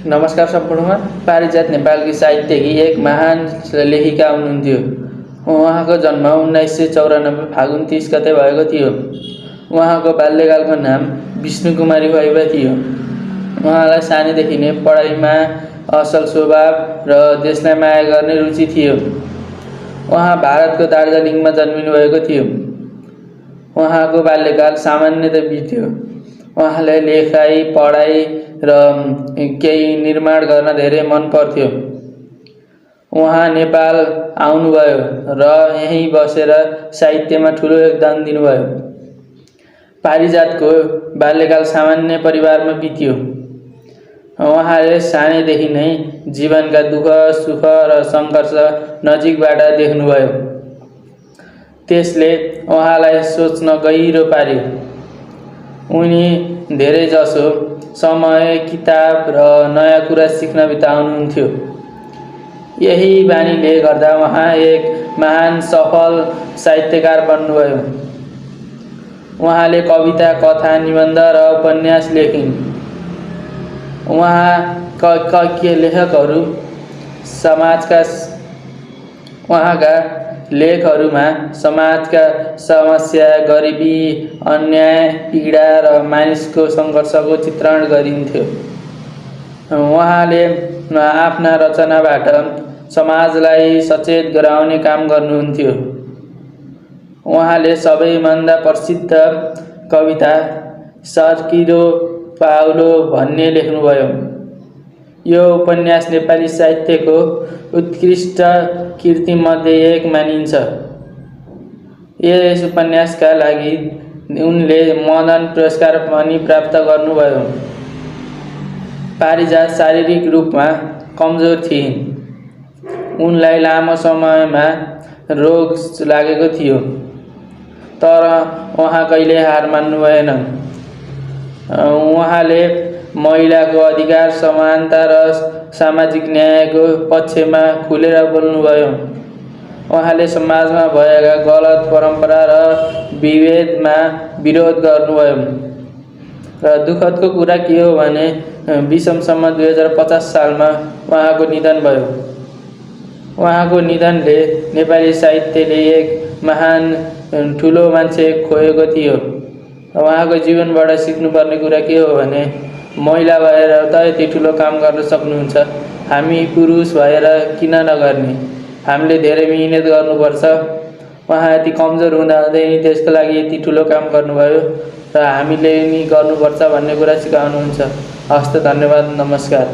नमस्कार सम्पूर्णमा। पारिजात नेपालकी साहित्यकी एक महान लेखिका हुनुहुन्थ्यो। उहाँको जन्म 1994 फागुन 30 गते भएको थियो। उहाँको बाल्यकालको नाम विष्णुकुमारी भैबा थियो। उहाँलाई सानैदेखि नै पढाइमा असल स्वभाव र देशलाई माया गर्ने रुचि थियो। उहाँ भारतको दार्जिलिङमा जन्मिनु भएको थियो। उहाँको बाल्यकाल सामान्यतः बित्यो। उहाँलाई लेखाइ, पढाइ र केही निर्माण गर्न धेरै मन पर्थ्यो। उहाँ नेपाल आउनुभयो र यहीँ बसेर साहित्यमा ठुलो योगदान दिनुभयो। पारिजातको बाल्यकाल सामान्य परिवारमा बित्यो। उहाँले सानैदेखि नै जीवनका दुःख, सुख र सङ्घर्ष नजिकबाट देख्नुभयो। त्यसले उहाँलाई सोच्न गहिरो पार्यो। उनी धेरैजसो समय किताब र नयाँ कुरा सिक्न बिताउनुहुन्थ्यो। यही बानीले गर्दा उहाँ एक महान सफल साहित्यकार बन्नुभयो। उहाँले कविता, कथा, निबन्ध र उपन्यास लेखिन्। उहाँका लेखहरू उहाँका लेखहरूमा समाजका समस्या, गरिबी, अन्याय, पीडा र मानिसको सङ्घर्षको चित्रण गरिन्थ्यो। उहाँले आफ्ना रचनाबाट समाजलाई सचेत गराउने काम गर्नुहुन्थ्यो। उहाँले सबैभन्दा प्रसिद्ध कविता सर्किलो पाउलो भन्ने लेख्नुभयो। यो उपन्यास नेपाली साहित्यको उत्कृष्ट कृतिमध्ये एक मानिन्छ। यस उपन्यासका लागि उनले मदन पुरस्कार पनि प्राप्त गर्नुभयो। पारिजात शारीरिक रूपमा कमजोर थिइन्। उनलाई लामो समयमा रोग लागेको थियो, तर उहाँ कहिल्यै हार मान्नु भएन। उहाँले महिलाको अधिकार, समानता र सामाजिक न्यायको पक्षमा खुलेर बोल्नुभयो। उहाँले समाजमा भएका गलत परम्परा र विभेदमा विरोध गर्नुभयो। र दुःखदको कुरा के हो भने 2050 सालमा उहाँको निधन भयो। उहाँको निधनले नेपाली साहित्यले एक महान ठुलो मान्छे खोएको थियो। उहाँको जीवनबाट सिक्नुपर्ने कुरा के हो भने महिला भएर त यति ठुलो काम गर्न सक्नुहुन्छ, हामी पुरुष भएर किन नगर्ने? हामीले धेरै मिहिनेत गर्नुपर्छ। उहाँ यति कमजोर हुँदाहुँदै त्यसको लागि यति ठुलो काम गर्नुभयो र हामीले नि गर्नुपर्छ भन्ने कुरा सिकाउनुहुन्छ। हस्त, धन्यवाद, नमस्कार।